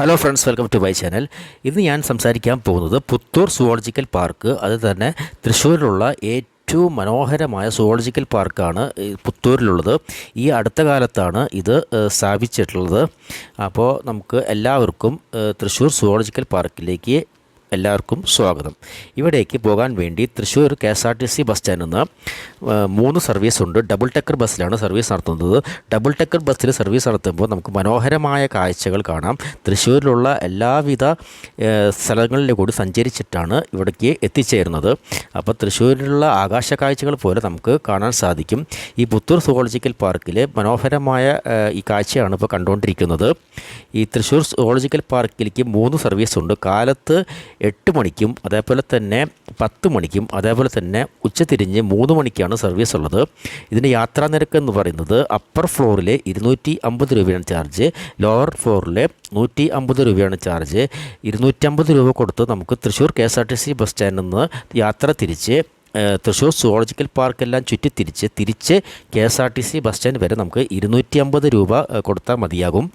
Hello friends, welcome to my channel. ഇന്ന് ഞാൻ സംസാരിക്കാൻ പോകുന്നത് പുത്തൂർ സുവോളജിക്കൽ പാർക്ക്, അത് തന്നെ തൃശ്ശൂരിലുള്ള ഏറ്റവും മനോഹരമായ സുവോളജിക്കൽ പാർക്കാണ് പുത്തൂരിലുള്ളത്. ഈ അടുത്ത കാലത്താണ് ഇത് സ്ഥാപിച്ചിട്ടുള്ളത്. അപ്പോൾ നമുക്ക് എല്ലാവർക്കും തൃശ്ശൂർ സുവോളജിക്കൽ പാർക്കിലേക്ക് സ്വാഗതം. ഇവിടേക്ക് പോകാൻ വേണ്ടി തൃശ്ശൂർ KSRTC ബസ് സ്റ്റാൻഡിൽ നിന്ന് 3 സർവീസുണ്ട്. ഡബിൾ ടെക്കർ ബസ്സിലാണ് സർവീസ് നടത്തുന്നത്. ഡബിൾ ടെക്കർ ബസ്സിൽ സർവീസ് നടത്തുമ്പോൾ നമുക്ക് മനോഹരമായ കാഴ്ചകൾ കാണാം. തൃശ്ശൂരിലുള്ള എല്ലാവിധ സ്ഥലങ്ങളിലെ കൂടി സഞ്ചരിച്ചിട്ടാണ് ഇവിടേക്ക് എത്തിച്ചേരുന്നത്. അപ്പോൾ തൃശ്ശൂരിലുള്ള ആകാശ കാഴ്ചകൾ പോലെ നമുക്ക് കാണാൻ സാധിക്കും. ഈ പുത്തൂർ സുവോളജിക്കൽ പാർക്കിലെ മനോഹരമായ ഈ കാഴ്ചയാണ് ഇപ്പോൾ കണ്ടുകൊണ്ടിരിക്കുന്നത്. ഈ തൃശ്ശൂർ സുവോളജിക്കൽ പാർക്കിലേക്ക് 3 സർവീസുണ്ട്. കാലത്ത് 8 മണിക്കും അതേപോലെ തന്നെ 10 മണിക്കും അതേപോലെ തന്നെ ഉച്ചതിരിഞ്ഞ് 3 മണിക്കാണ് സർവീസ് ഉള്ളത്. ഇതിൻ്റെ യാത്രാ നിരക്ക് എന്ന് പറയുന്നത് അപ്പർ ഫ്ലോറിൽ 250 രൂപയാണ് ചാർജ്, ലോവർ ഫ്ലോറിൽ 150 രൂപയാണ് ചാർജ്. 250 രൂപ കൊടുത്ത് നമുക്ക് തൃശ്ശൂർ KSRTC ബസ് സ്റ്റാൻഡിൽ നിന്ന് യാത്ര തിരിച്ച് തൃശ്ശൂർ സുവോളജിക്കൽ പാർക്കെല്ലാം തിരിച്ച് KSRTC ബസ് സ്റ്റാൻഡ് വരെ നമുക്ക് 250 രൂപ കൊടുത്താൽ മതിയാകും.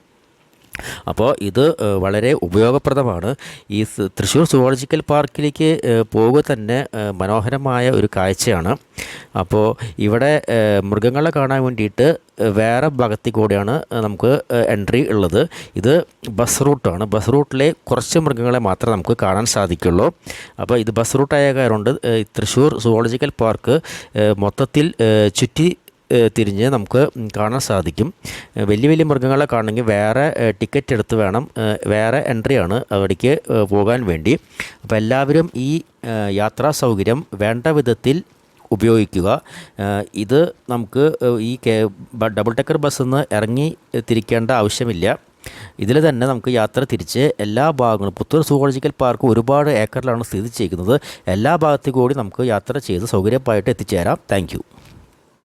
അപ്പോൾ ഇത് വളരെ ഉപയോഗപ്രദമാണ്. ഈ തൃശ്ശൂർ സുവോളജിക്കൽ പാർക്കിലേക്ക് പോകുക തന്നെ മനോഹരമായ ഒരു കാഴ്ചയാണ്. അപ്പോൾ ഇവിടെ മൃഗങ്ങളെ കാണാൻ വേണ്ടിയിട്ട് വേറെ ഭാഗത്തിൽ കൂടെയാണ് നമുക്ക് എൻട്രി ഉള്ളത്. ഇത് ബസ് റൂട്ടാണ്. ബസ് റൂട്ടിലെ കുറച്ച് മൃഗങ്ങളെ മാത്രമേ നമുക്ക് കാണാൻ സാധിക്കുള്ളൂ. അപ്പോൾ ഇത് ബസ് റൂട്ടായ കാരണം തൃശ്ശൂർ സുവോളജിക്കൽ പാർക്ക് മൊത്തത്തിൽ ചുറ്റി തിരിഞ്ഞ് നമുക്ക് കാണാൻ സാധിക്കും. വലിയ വലിയ മൃഗങ്ങളെ കാണണമെങ്കിൽ വേറെ ടിക്കറ്റ് എടുത്ത് വേണം, വേറെ എൻട്രിയാണ് അവിടേക്ക് പോകാൻ വേണ്ടി. അപ്പോൾ എല്ലാവരും ഈ യാത്രാ സൗകര്യം വേണ്ട വിധത്തിൽ ഉപയോഗിക്കുക. ഇത് നമുക്ക് ഈ ഡബിൾ ടെക്കർ ബസ്സിൽ നിന്ന് ഇറങ്ങി തിരിക്കേണ്ട ആവശ്യമില്ല. ഇതിൽ തന്നെ നമുക്ക് യാത്ര തിരിച്ച് എല്ലാ ഭാഗങ്ങളും, പുത്തൂർ സുവോളജിക്കൽ പാർക്ക് ഒരുപാട് ഏക്കറിലാണ് സ്ഥിതി ചെയ്യുന്നത്. എല്ലാ ഭാഗത്തു കൂടി നമുക്ക് യാത്ര ചെയ്ത് സൗകര്യമായിട്ട് എത്തിച്ചേരാം. താങ്ക്